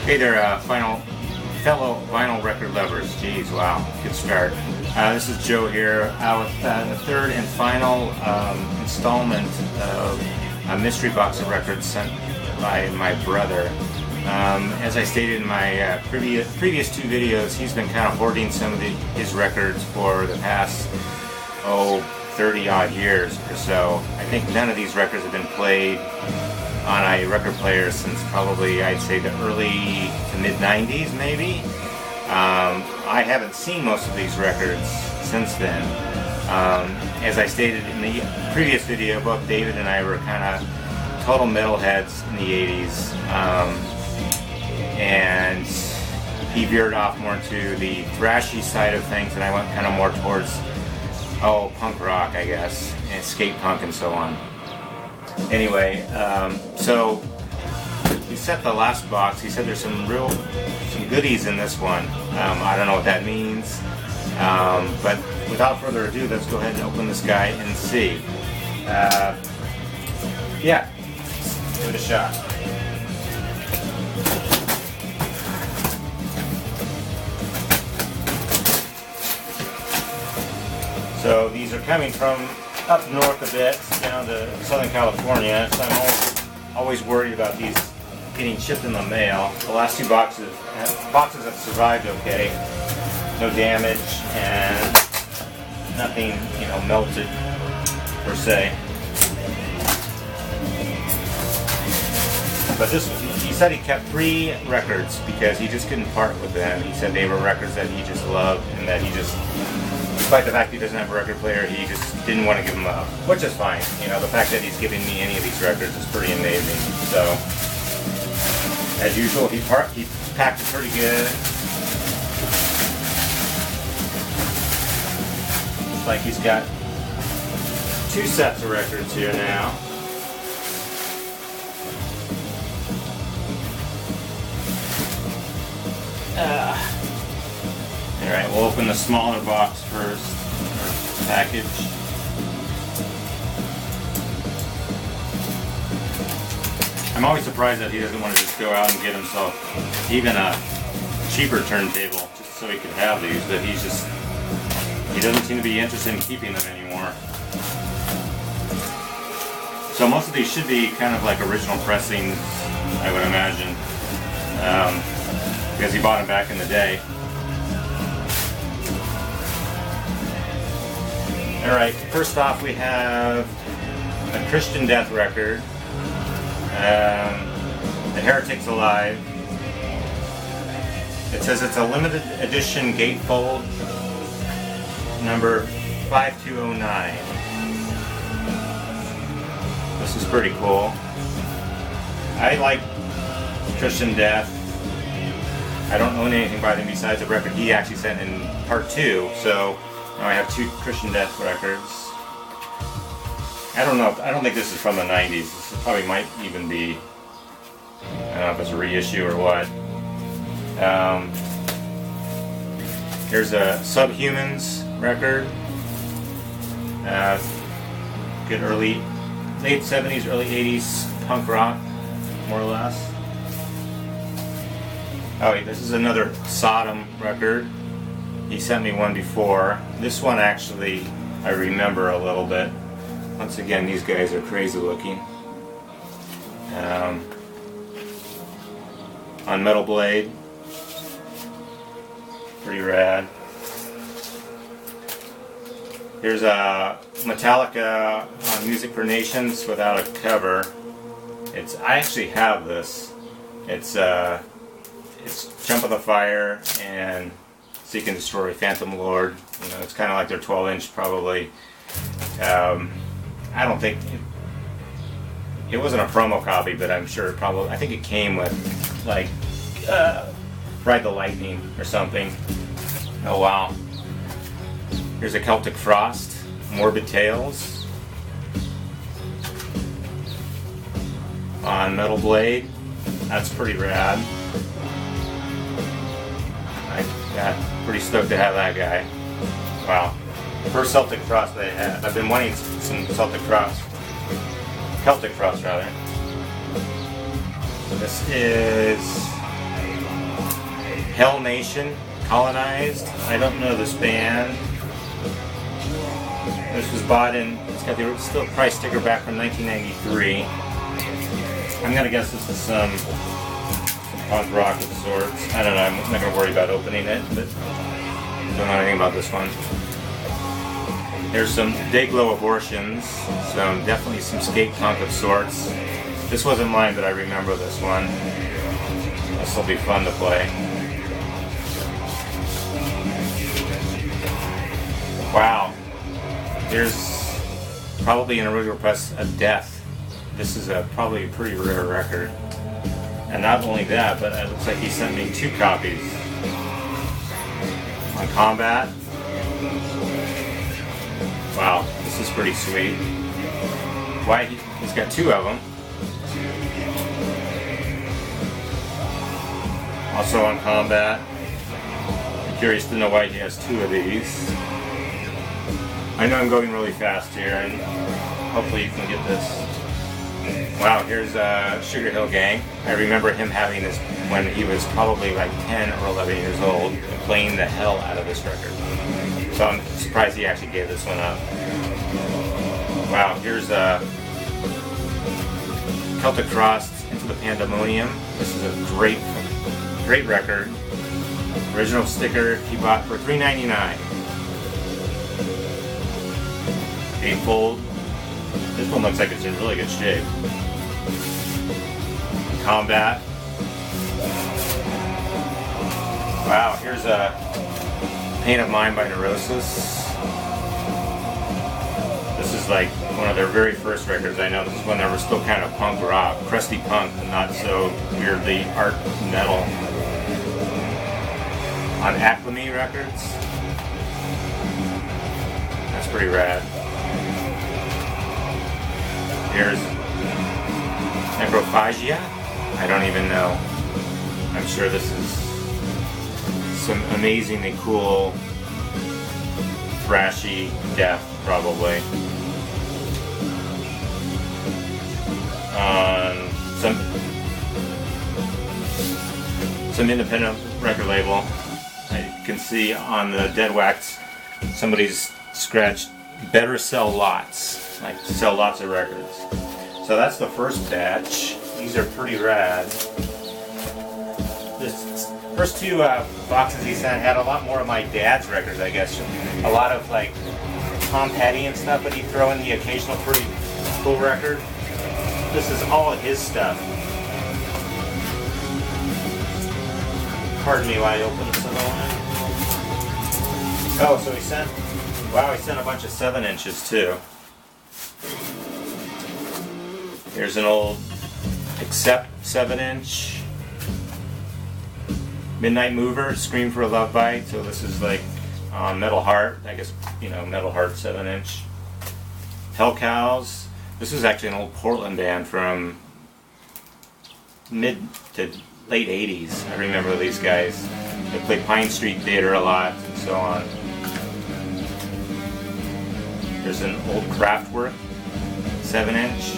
Hey there, fellow vinyl record lovers. Jeez, wow, good start. This is Joe here with the third and final installment of a mystery box of records sent by my brother. As I stated in my previous two videos, he's been kind of hoarding some of his records for the past 30 odd years or so. I think none of these records have been played on a record player since probably, I'd say, the early to mid 90s maybe. I haven't seen most of these records since then. As I stated in the previous video, both David and I were kind of total metalheads in the 80s, and he veered off more into the thrashy side of things, and I went kind of more towards punk rock, I guess, and skate punk and so on. Anyway, so we set the last box. He said there's some goodies in this one. I don't know what that means, but without further ado, let's go ahead and open this guy and see. Yeah, give it a shot. So these are coming from up north a bit, down to Southern California, so I'm always worried about these getting shipped in the mail. The last two boxes have survived okay. No damage and nothing, melted per se. But he said he kept 3 records because he just couldn't part with them. He said they were records that he just loved and that he just, despite the fact he doesn't have a record player, he just didn't want to give them up, which is fine. The fact that he's giving me any of these records is pretty amazing. So, as usual, he packed it pretty good. Looks like he's got 2 sets of records here now. Alright, we'll open the smaller box first, or package. I'm always surprised that he doesn't want to just go out and get himself even a cheaper turntable just so he could have these, but he doesn't seem to be interested in keeping them anymore. So most of these should be kind of like original pressings, I would imagine, because he bought them back in the day. Alright, first off we have a Christian Death record, The Heretics Alive. It says it's a limited edition gatefold, number 5209. This is pretty cool. I like Christian Death. I don't own anything by them besides the record he actually sent in part 2, so now I have 2 Christian Death records. I don't think this is from the 90s. This probably might even be, I don't know if it's a reissue or what. Here's a Subhumans record. Good late 70s, early 80s punk rock, more or less. Oh wait, this is another Sodom record. He sent me one before. This one actually I remember a little bit. Once again, these guys are crazy looking. On Metal Blade. Pretty rad. Here's a Metallica Music for Nations without a cover. I actually have this. It's Jump of the Fire and Seek and Destroy, Phantom Lord. It's kind of like their 12-inch probably. I don't think it wasn't a promo copy, but I'm sure I think it came with like Ride the Lightning or something. Oh wow. Here's a Celtic Frost, Morbid Tales on Metal Blade. That's pretty rad. I got pretty stoked to have that guy. Wow. First Celtic Frost that I had. I've been wanting some Celtic Frost. Celtic Frost rather. So this is Hell Nation, Colonized. I don't know this band. This was bought in, it's got the still price sticker back from 1993. I'm gonna guess this is some punk rock of sorts. I don't know, I'm not gonna worry about opening it, but I don't know anything about this one. There's some Dayglow Abortions, so definitely some skate punk of sorts. This wasn't mine, but I remember this one. This will be fun to play. Wow. Here's probably an original press of Death. This is probably a pretty rare record. And not only that, but it looks like he sent me 2 copies. On Combat. Wow, this is pretty sweet. Why? He's got 2 of them. Also on Combat. I'm curious to know why he has 2 of these. I know I'm going really fast here, and hopefully you can get this. Wow, here's Sugar Hill Gang. I remember him having this when he was probably like 10 or 11 years old, and playing the hell out of this record. So I'm surprised he actually gave this one up. Wow, here's Celtic Frost, Into the Pandemonium. This is a great record. Original sticker he bought for $3.99. Gatefold. This one looks like it's in really good shape. Combat. Wow, here's a Pain of Mind by Neurosis. This is like one of their very first records. I know this is when they were still kind of punk rock, crusty punk, and not so weirdly art metal. On Acclamy Records. That's pretty rad. Here's Necrophagia. I don't even know. I'm sure this is some amazingly cool, thrashy death, probably. Some independent record label. You can see on the Dead Wax, somebody's scratched "Better Sell Lots," like sell lots of records. So that's the first batch. These are pretty rad. This first 2 boxes he sent had a lot more of my dad's records, I guess. A lot of like Tom Petty and stuff, but he'd throw in the occasional pretty cool record. This is all of his stuff. Pardon me while I open this alone. Oh, so he sent a bunch of 7-inches too. Here's an old Accept 7-inch. Midnight Mover, Scream for a Love Bite. So this is like Metal Heart, I guess, you know, Metal Heart 7-inch. Hell Cows. This is actually an old Portland band from mid to late 80s. I remember these guys. They played Pine Street Theater a lot and so on. There's an old Kraftwerk 7-inch.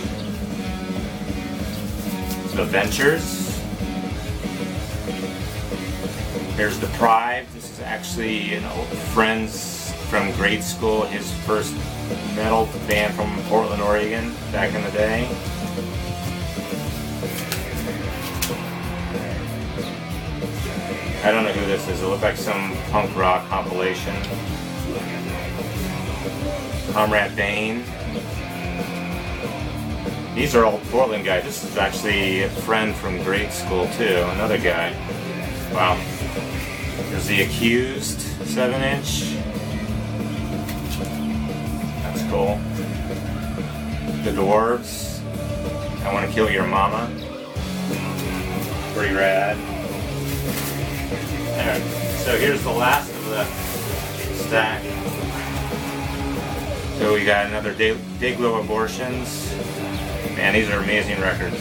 The Ventures. There's Deprived. This is actually an old friend's from grade school, his first metal band from Portland, Oregon, back in the day. I don't know who this is. It looked like some punk rock compilation. Comrade Bane. These are all Portland guys. This is actually a friend from grade school too, another guy. Wow. There's The Accused 7-inch. That's cool. The Dwarves. I Want to Kill Your Mama. Pretty rad. Alright, so here's the last of the stack. So we got another Dayglow Abortions. Man, these are amazing records.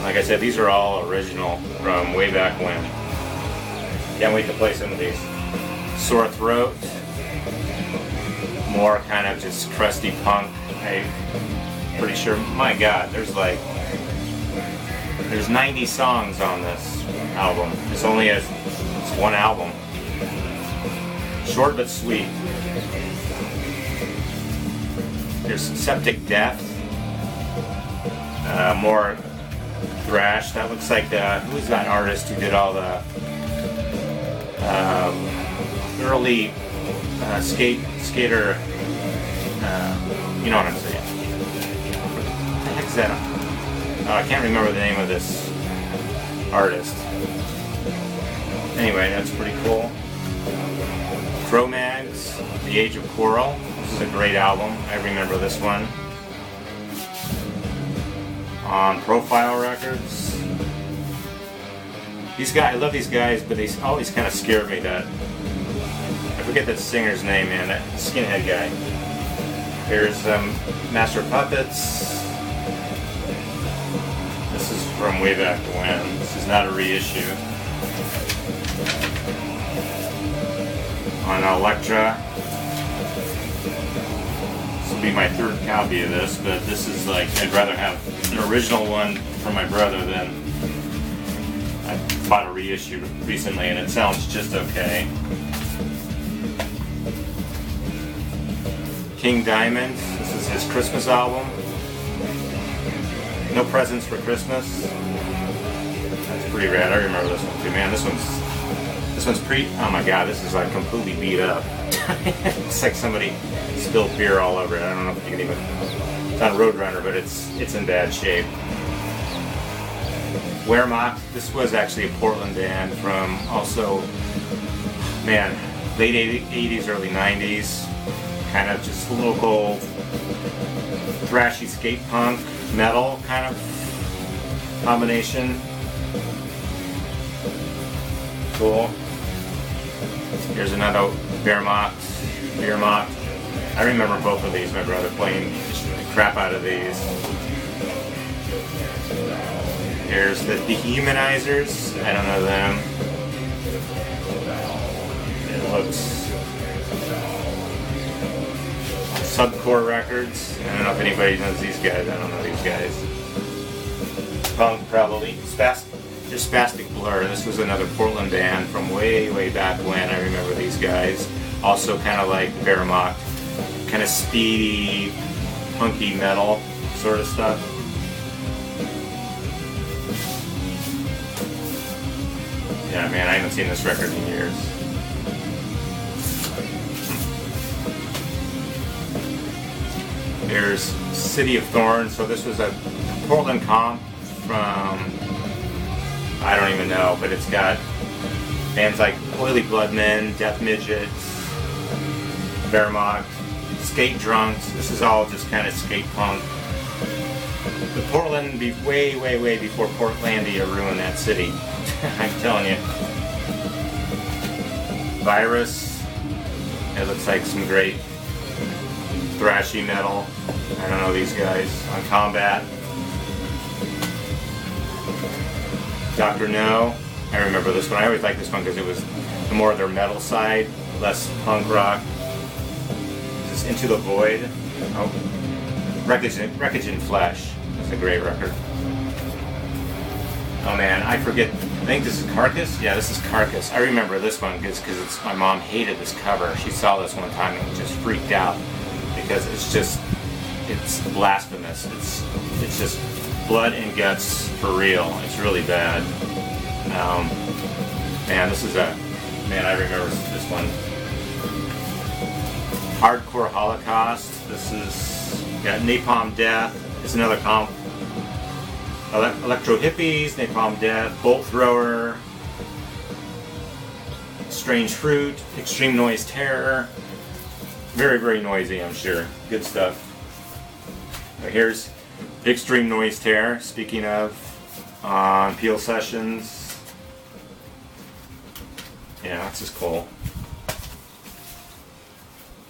Like I said, these are all original from way back when. Can't wait to play some of these. Sore Throat. More kind of just crusty punk. I'm pretty sure, my God, there's like There's 90 songs on this album. It's one album. Short but sweet. There's Septic Death. More thrash. That looks like who's that artist who did all the early skater? You know what I'm saying? What the heck is that? I can't remember the name of this artist. Anyway, that's pretty cool. Cro-Mags, The Age of Coral. This is a great album. I remember this one. On Profile Records. These guys, I love these guys, but they always kind of scare me. I forget that singer's name, man. That skinhead guy. Here's Master of Puppets. This is from way back when. This is not a reissue. On Elektra. This will be my third copy of this, but this is like, I'd rather have an original one for my brother than I bought a reissue recently and it sounds just okay. King Diamond, this is his Christmas album. No Presents for Christmas. That's pretty rad. I remember this one too, man. This one's oh my god, this is like completely beat up. It's like somebody spilled beer all over it. I don't know if you can even, it's on Roadrunner, but it's in bad shape. Wehrmacht, this was actually a Portland band from also, man, late 80s, early 90s. Kind of just local thrashy skate punk, metal kind of combination. Cool. Here's another Wehrmacht. I remember both of these, my brother playing the crap out of these. Here's the Dehumanizers. I don't know them. It looks Subcore Records. I don't know if anybody knows these guys. I don't know these guys. Punk, probably. There's Spastic Blur. This was another Portland band from way, way back when. I remember these guys. Also kind of like Wehrmacht. Kind of speedy, punky metal sort of stuff. Yeah, man, I haven't seen this record in years. There's City of Thorns. So this was a Portland comp from, I don't even know, but it's got bands like Oily Bloodmen, Death Midgets, Wehrmacht, Skate Drunks. This is all just kind of skate punk. The Portland, way, way, way before Portlandia ruined that city. I'm telling you. Virus. It looks like some great thrashy metal. I don't know these guys. On Combat. Dr. No. I remember this one. I always liked this one because it was more of their metal side, less punk rock. This is Into the Void. Oh. Wreckage in Flesh. That's a great record. Oh man, I forget. I think this is Carcass? Yeah, this is Carcass. I remember this one because my mom hated this cover. She saw this one time and just freaked out because it's blasphemous. It's just blood and guts for real. It's really bad. Man, I remember this one. Hardcore Holocaust. This is got Napalm Death. It's another comp. Electro Hippies, Napalm Death, Bolt Thrower, Strange Fruit, Extreme Noise Terror. Very, very noisy, I'm sure. Good stuff. Here's Extreme Noise Terror, speaking of, on Peel Sessions. Yeah, that's just cool.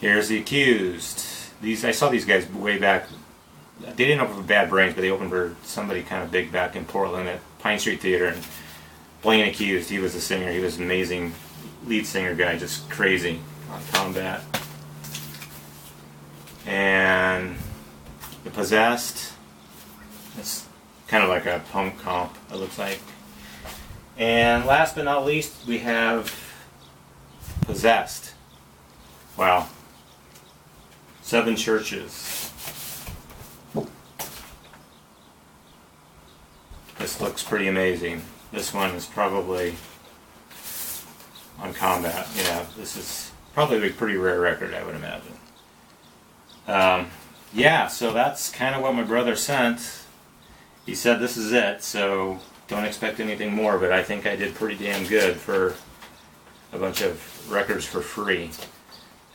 Here's The Accused. I saw these guys way back. They didn't open for Bad Brains, but they opened for somebody kind of big back in Portland at Pine Street Theater. And Blaine Accused, he was the singer. He was an amazing lead singer guy, just crazy on Combat. And The Possessed. kind of like a punk comp, it looks like. And last but not least, we have Possessed. Wow. 7 Churches. This looks pretty amazing. This one is probably on Combat. Yeah, this is probably a pretty rare record, I would imagine. Yeah, so that's kind of what my brother sent. He said this is it, so don't expect anything more, but I think I did pretty damn good for a bunch of records for free.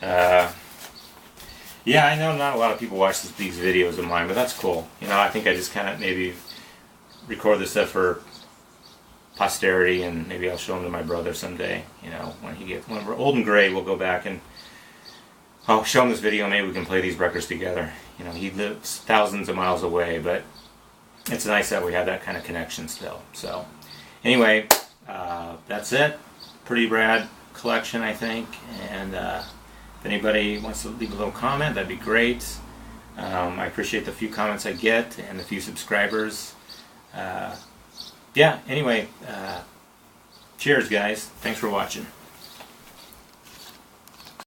Yeah, I know not a lot of people watch these videos of mine, but that's cool. You know, I think I just kind of maybe record this stuff for posterity, and maybe I'll show them to my brother someday. You know, when we're old and gray, we'll go back and I'll show him this video. Maybe we can play these records together. You know, he lives thousands of miles away, but it's nice that we have that kind of connection still. So, anyway, that's it. Pretty rad collection, I think. And if anybody wants to leave a little comment, that'd be great. I appreciate the few comments I get and the few subscribers. Yeah, anyway, cheers guys. Thanks for watching.